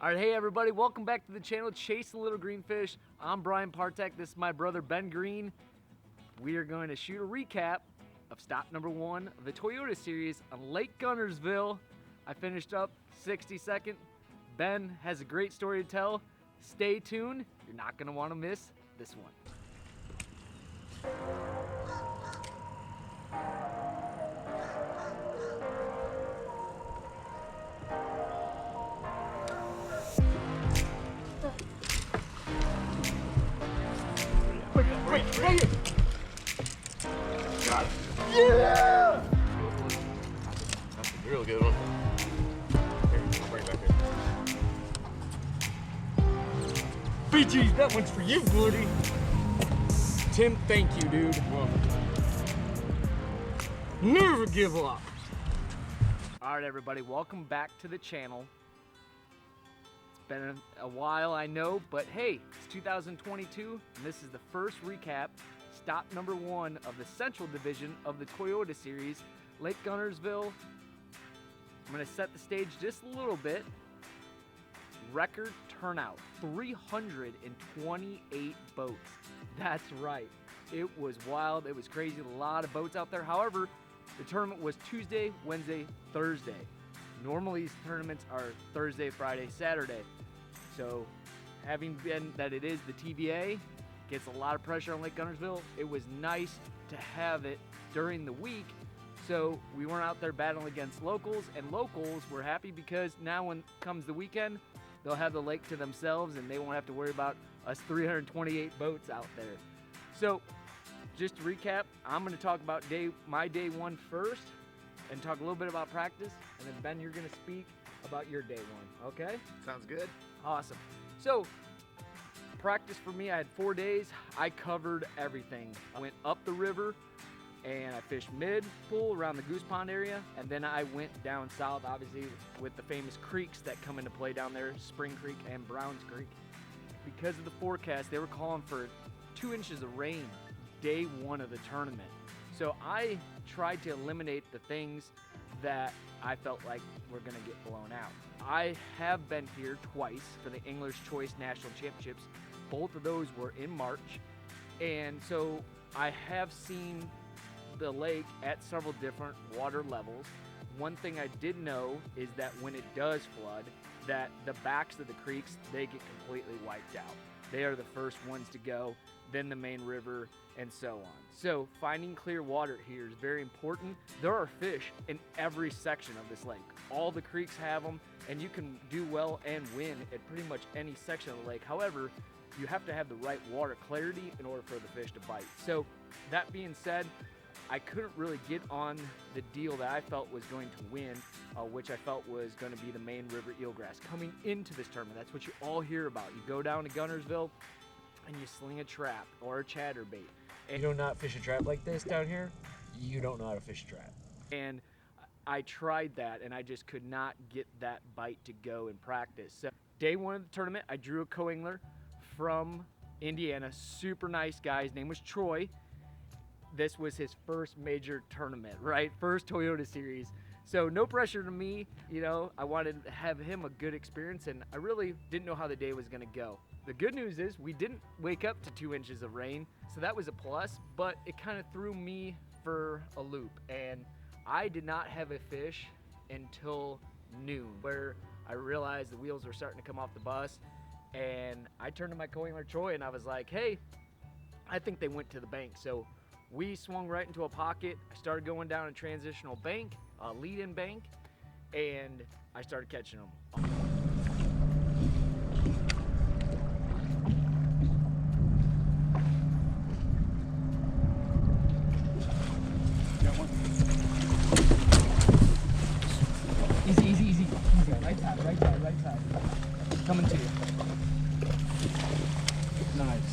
All right, hey everybody, welcome back to the channel, Chasing Little Greenfish. I'm Brian Partek, this is my brother Ben Green. We are going to shoot a recap of stop number 1 of the Toyota series on Lake Guntersville. I finished up 62nd. Ben has a great story to tell. Stay tuned, you're not gonna wanna miss this one. Wait. Got it. Yeah! That's a real good one. Here, I'll bring it back here. BG, that one's for you, buddy. Tim, thank you, dude. Never give up. All right, everybody, welcome back to the channel. It's been a while, I know, but hey, it's 2022, and this is the first recap, stop number 1 of the Central Division of the Toyota Series, Lake Guntersville. I'm gonna set the stage just a little bit. Record turnout, 328 boats. That's right, it was wild, it was crazy, a lot of boats out there. However, the tournament was Tuesday, Wednesday, Thursday. Normally these tournaments are Thursday, Friday, Saturday. So having been that it is the TBA, gets a lot of pressure on Lake Guntersville, it was nice to have it during the week so we weren't out there battling against locals, and locals were happy because now when comes the weekend, they'll have the lake to themselves and they won't have to worry about us 328 boats out there. So just to recap, I'm going to talk about my day 1 first and talk a little bit about practice, and then Ben, you're going to speak about your day 1, okay? Sounds good. Awesome. So practice for me, I had 4 days. I covered everything. I went up the river and I fished mid-pool around the Goose Pond area, and then I went down south, obviously, with the famous creeks that come into play down there, Spring Creek and Browns Creek. Because of the forecast, they were calling for 2 inches of rain day 1 of the tournament. So I tried to eliminate the things that I felt like were gonna get blown out. I have been here twice for the English Choice National Championships. Both of those were in March. And so I have seen the lake at several different water levels. One thing I did know is that when it does flood, that the backs of the creeks, they get completely wiped out. They are the first ones to go, then the main river, and so on. So finding clear water here is very important. There are fish in every section of this lake. All the creeks have them, and you can do well and win at pretty much any section of the lake. However, you have to have the right water clarity in order for the fish to bite. So that being said, I couldn't really get on the deal that I felt was going to win, which I felt was going to be the main river eelgrass. Coming into this tournament, that's what you all hear about. You go down to Guntersville and you sling a trap or a chatterbait. And you do not fish a trap like this down here, you don't know how to fish a trap. And I tried that and I just could not get that bite to go in practice. So day 1 of the tournament, I drew a co-angler from Indiana, super nice guy, his name was Troy. This was his first major tournament, right? First Toyota series. So no pressure to me, you know, I wanted to have him a good experience, and I really didn't know how the day was gonna go. The good news is we didn't wake up to 2 inches of rain, so that was a plus, but it kind of threw me for a loop, and I did not have a fish until noon, where I realized the wheels were starting to come off the bus, and I turned to my co-angler Troy and I was like, hey, I think they went to the bank. So we swung right into a pocket. I started going down a transitional bank, a lead-in bank, and I started catching them. Easy. Right side. Coming to you. Nice.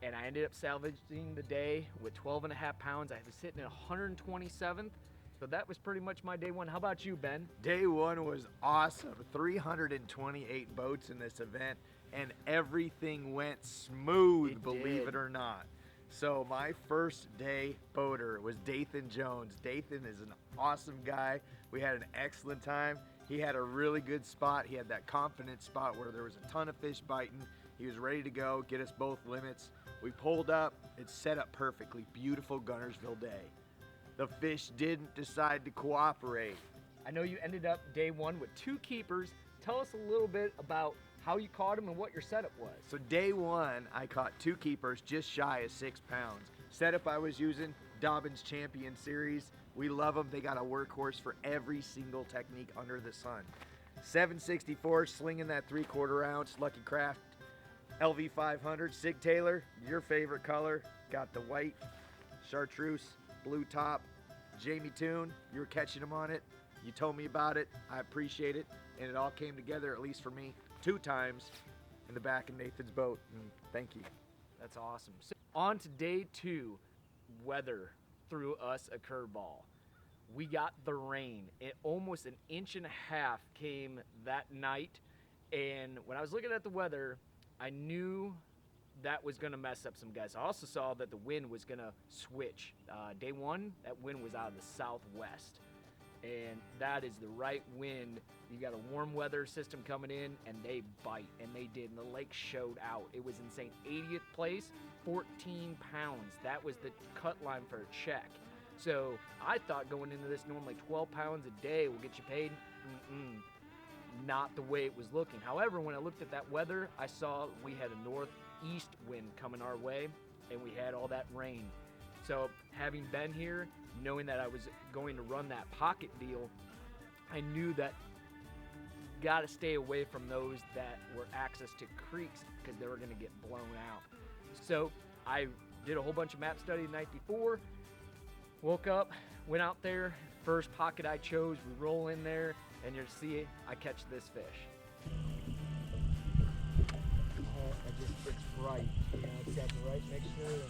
And I ended up salvaging the day with 12.5 pounds. I was sitting at 127th. So that was pretty much my day 1. How about you, Ben? Day 1 was awesome. 328 boats in this event, and everything went smooth, believe it or not. So my first day boater was Dathan Jones. Dathan is an awesome guy. We had an excellent time. He He had a really good spot. He had that confident spot where there was a ton of fish biting. He was ready to go, get us both limits. We pulled up, it's set up perfectly. Beautiful Guntersville day. The fish didn't decide to cooperate. I know you ended up day one with 2 keepers. Tell us a little bit about how you caught them and what your setup was. So day one, I caught 2 keepers just shy of 6 pounds. Setup I was using, Dobyns Champion Series. We love them. They got a workhorse for every single technique under the sun. 764, slinging that 3/4 ounce Lucky Craft LV 500. Sig Taylor, your favorite color. Got the white chartreuse, blue top. Jamie Toon, you were catching them on it. You told me about it. I appreciate it. And it all came together, at least for me, 2 times in the back of Nathan's boat. And thank you. That's awesome. So on to day 2, weather threw us a curveball. We got the rain. Almost 1.5 inches came that night. And when I was looking at the weather, I knew that was going to mess up some guys. I also saw that the wind was going to switch. Day 1, that wind was out of the southwest. And that is the right wind. You got a warm weather system coming in, and they bite, and they did, and the lake showed out. It was insane. 80th place, 14 pounds. That was the cut line for a check. So I thought going into this, normally 12 pounds a day will get you paid. Not the way it was looking. However, when I looked at that weather, I saw we had a northeast wind coming our way, and we had all that rain. So having been here, knowing that I was going to run that pocket deal, I knew that got to stay away from those that were access to creeks because they were going to get blown out. So I did a whole bunch of map study the night before, woke up, went out there, first pocket I chose, we roll in there, and you'll see I catch this fish. It's right, it's got the right mixture.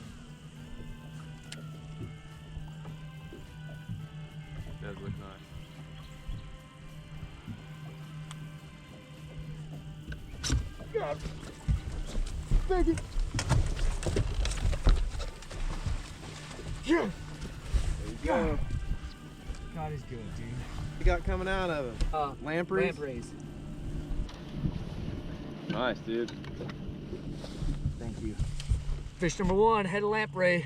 It does look nice. God. Thank you. Yeah. There you go. God is good, dude. You got coming out of it? Lampreys? Lampreys. Nice, dude. Thank you. Fish number 1, head of lamprey.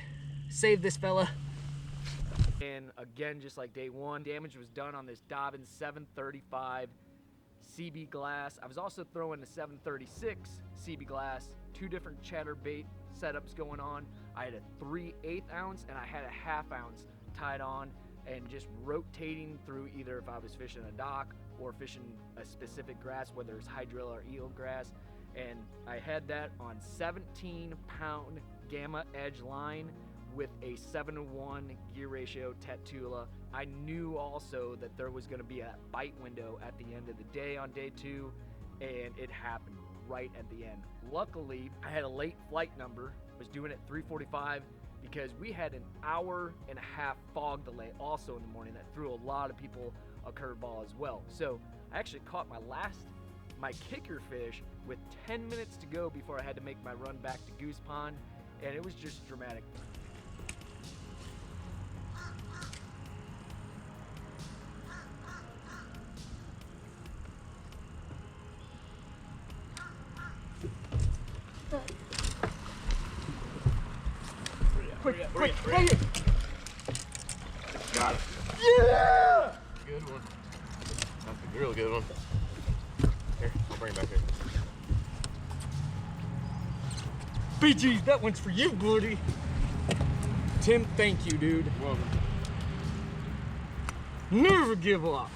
Save this fella. And again, just like day 1, damage was done on this Dobyns 735 CB glass. I was also throwing the 736 CB glass, 2 different chatterbait setups going on. I had a 3/8 ounce and I had a 1/2 ounce tied on, and just rotating through either if I was fishing a dock or fishing a specific grass, whether it's hydrilla or eel grass. And I had that on 17-pound Gamma Edge line with a 7-to-1 gear ratio Tatula. I knew also that there was going to be a bite window at the end of the day on day 2, and it happened right at the end. Luckily, I had a late flight number, was doing it 3:45, because we had an 1.5-hour fog delay also in the morning that threw a lot of people a curveball as well. So I actually caught my kicker fish with 10 minutes to go before I had to make my run back to Goose Pond, and it was just dramatic. Quick, right here. Got it. Yeah! Good one. That's a real good one. Here, I'll bring it back here. BG, that one's for you, buddy. Tim, thank you, dude. You're welcome. Never give up.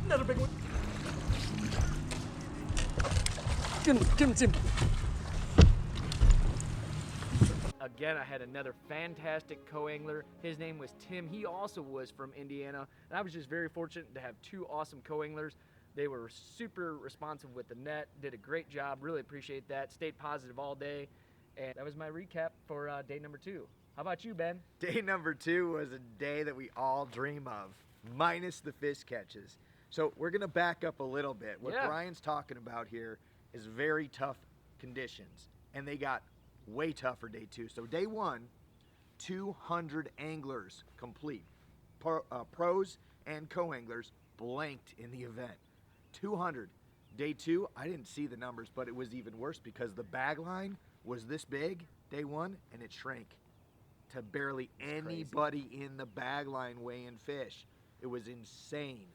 Another big one. Get him, Tim. Again, I had another fantastic co-angler. His name was Tim. He also was from Indiana, and I was just very fortunate to have 2 awesome co-anglers. They were super responsive with the net, did a great job, really appreciate that, stayed positive all day, and that was my recap for day number 2. How about you, Ben? Day number 2 was a day that we all dream of, minus the fish catches. So we're gonna back up a little bit. What Brian's talking about here is very tough conditions, and they got way tougher day 2. So day 1, 200 anglers complete. Pros and co-anglers blanked in the event. 200. Day 2, I didn't see the numbers, but it was even worse because the bag line was this big, day 1, and it shrank to barely anybody in the bag line weighing fish. It was insane.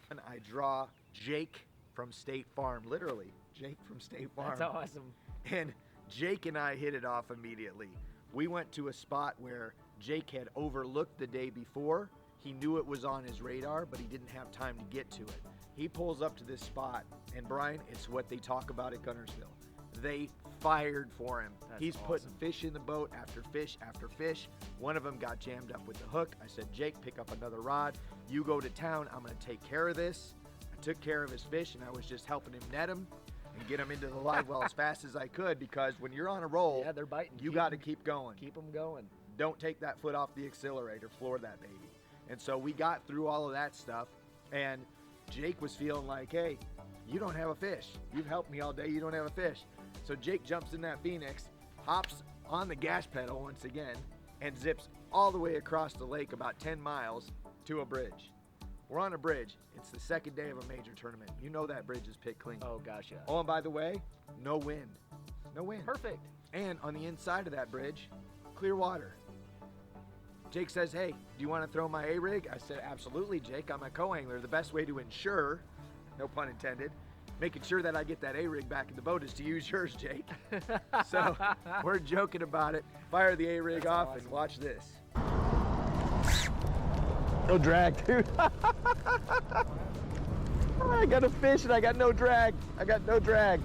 And I draw Jake from State Farm, literally, Jake from State Farm. That's awesome. And Jake and I hit it off immediately. We went to a spot where Jake had overlooked the day before. He knew it was on his radar, but he didn't have time to get to it. He pulls up to this spot, and Brian, it's what they talk about at Guntersville. They fired for him. He's awesome. putting fish in the boat after fish after fish. One of them got jammed up with the hook. I said, Jake, pick up another rod. You go to town. I'm going to take care of this. I took care of his fish, and I was just helping him net him and get him into the live well as fast as I could, because when you're on a roll, Yeah, they're biting. you got to keep going. Keep them going. Don't take that foot off the accelerator. Floor that baby. And so we got through all of that stuff, and Jake was feeling like, hey, you don't have a fish. You've helped me all day. You don't have a fish. So Jake jumps in that Phoenix, hops on the gas pedal once again, and zips all the way across the lake about 10 miles to a bridge. We're on a bridge. It's the second day of a major tournament. You know that bridge is pit clean. Oh, gosh, yeah. Oh, and by the way, no wind. No wind. Perfect. And on the inside of that bridge, clear water. Jake says, hey, do you want to throw my A-rig? I said, absolutely, Jake. I'm a co-angler. The best way to ensure, no pun intended, making sure that I get that A-rig back in the boat is to use yours, Jake. So we're joking about it. Fire the A-rig off awesome. and watch this. No drag, dude. I got a fish and I got no drag. I got no drag.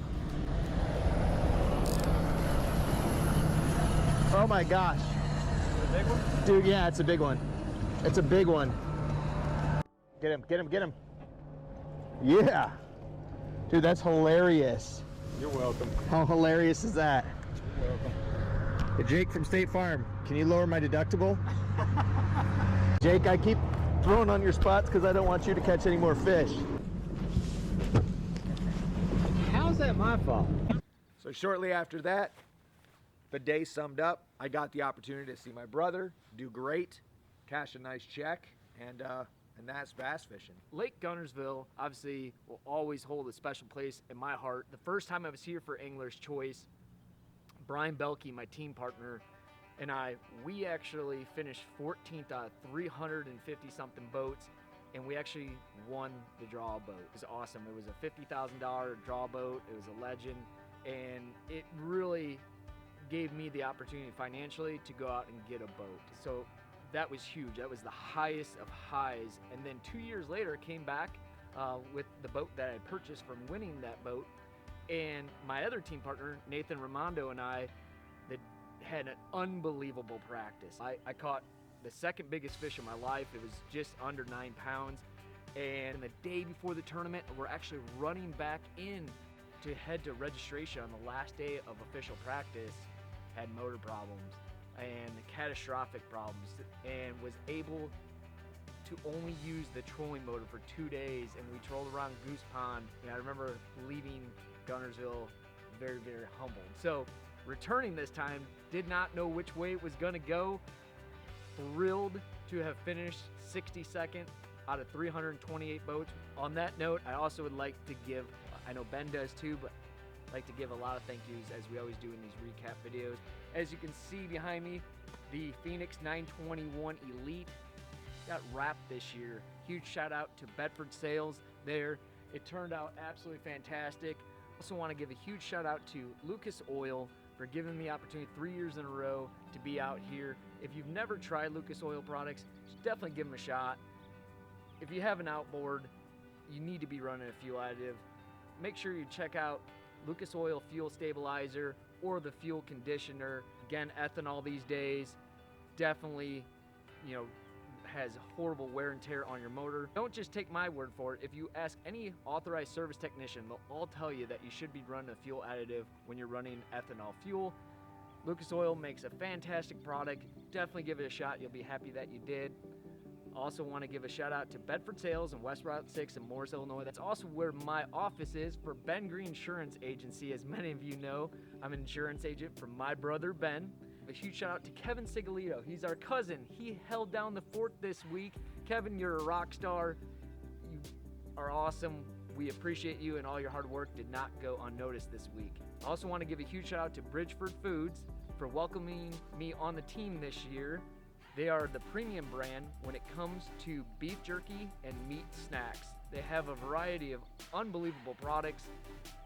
Oh my gosh. A big one? Dude, yeah, it's a big one. It's a big one. Get him, get him, get him. Yeah. Dude, that's hilarious. You're welcome. How hilarious is that? You're welcome. Hey, Jake from State Farm, can you lower my deductible? Jake, I keep throwing on your spots because I don't want you to catch any more fish. How's that my fault? So shortly after that, the day summed up. I got the opportunity to see my brother do great, cash a nice check, and that's bass fishing. Lake Guntersville obviously will always hold a special place in my heart. The first time I was here for Angler's Choice, Brian Belke, my team partner, and we actually finished 14th out of 350 something boats, and we actually won the draw boat. It was awesome. It was a $50,000 draw boat. It was a legend, and it really gave me the opportunity financially to go out and get a boat. So that was huge. That was the highest of highs. And then 2 years later, came back with the boat that I purchased from winning that boat. And my other team partner, Nathan Raimondo, and I that had an unbelievable practice. I caught the second biggest fish of my life. It was just under 9 pounds. And the day before the tournament, we're actually running back in to head to registration on the last day of official practice, had motor problems and catastrophic problems, and was able to only use the trolling motor for 2 days, and we trolled around Goose Pond, and I remember leaving Guntersville very, very humbled. So returning this time, did not know which way it was gonna go. Thrilled to have finished 62nd out of 328 boats. On that note, I also would like to give, I know Ben does too, but I'd like to give a lot of thank yous, as we always do in these recap videos. As you can see behind me, the Phoenix 921 Elite got wrapped this year. Huge shout out to Bedford Sales there. It turned out absolutely fantastic. Also want to give a huge shout out to Lucas Oil for giving me the opportunity 3 years in a row to be out here. If you've never tried Lucas Oil products, definitely give them a shot. If you have an outboard, you need to be running a fuel additive. Make sure you check out Lucas Oil Fuel Stabilizer or the Fuel Conditioner. Again, ethanol these days definitely, has horrible wear and tear on your motor. Don't just take my word for it. If you ask any authorized service technician, they'll all tell you that you should be running a fuel additive when you're running ethanol fuel. Lucas Oil makes a fantastic product. Definitely give it a shot. You'll be happy that you did. Also want to give a shout out to Bedford Sales and West Route 6 in Morris, Illinois. That's also where my office is for Ben Green Insurance Agency, as many of you know. I'm an insurance agent for my brother Ben. A huge shout out to Kevin Sigalito. He's our cousin. He held down the fort this week. Kevin, you're a rock star. You are awesome. We appreciate you, and all your hard work did not go unnoticed this week. I also want to give a huge shout out to Bridgford Foods for welcoming me on the team this year. They are the premium brand when it comes to beef jerky and meat snacks. They have a variety of unbelievable products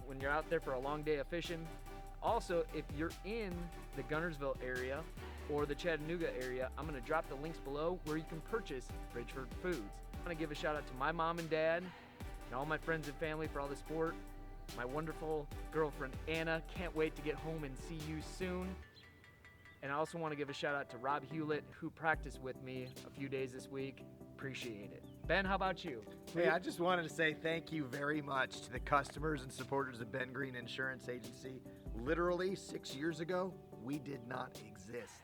when you're out there for a long day of fishing. Also, if you're in the Guntersville area or the Chattanooga area, I'm going to drop the links below where you can purchase Bridgford Foods. I want to give a shout out to my mom and dad and all my friends and family for all the support. My wonderful girlfriend Anna, can't wait to get home and see you soon. And I also want to give a shout out to Rob Hewlett, who practiced with me a few days this week. Appreciate it. Ben, how about you? Hey, I just wanted to say thank you very much to the customers and supporters of Ben Green Insurance Agency. Literally 6 years ago, we did not exist.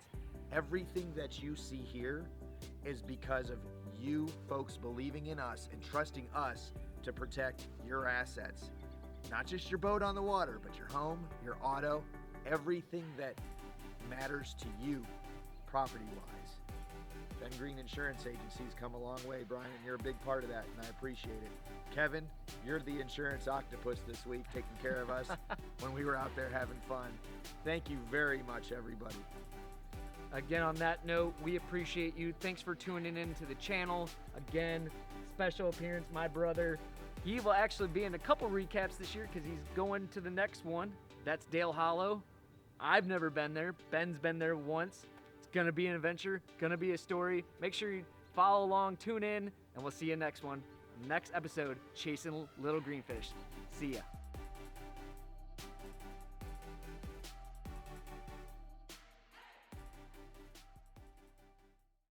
Everything that you see here is because of you folks believing in us and trusting us to protect your assets. Not just your boat on the water, but your home, your auto, everything that matters to you property-wise. Ben Green Insurance Agency's come a long way, Brian, and you're a big part of that, and I appreciate it. Kevin, you're the insurance octopus this week, taking care of us when we were out there having fun. Thank you very much, everybody. Again, on that note, we appreciate you. Thanks for tuning in to the channel. Again, special appearance, my brother. He will actually be in a couple recaps this year because he's going to the next one. That's Dale Hollow. I've never been there. Ben's been there once. It's going to be an adventure, going to be a story. Make sure you follow along, tune in, and we'll see you next one. Next episode, Chasing Little Greenfish. See ya.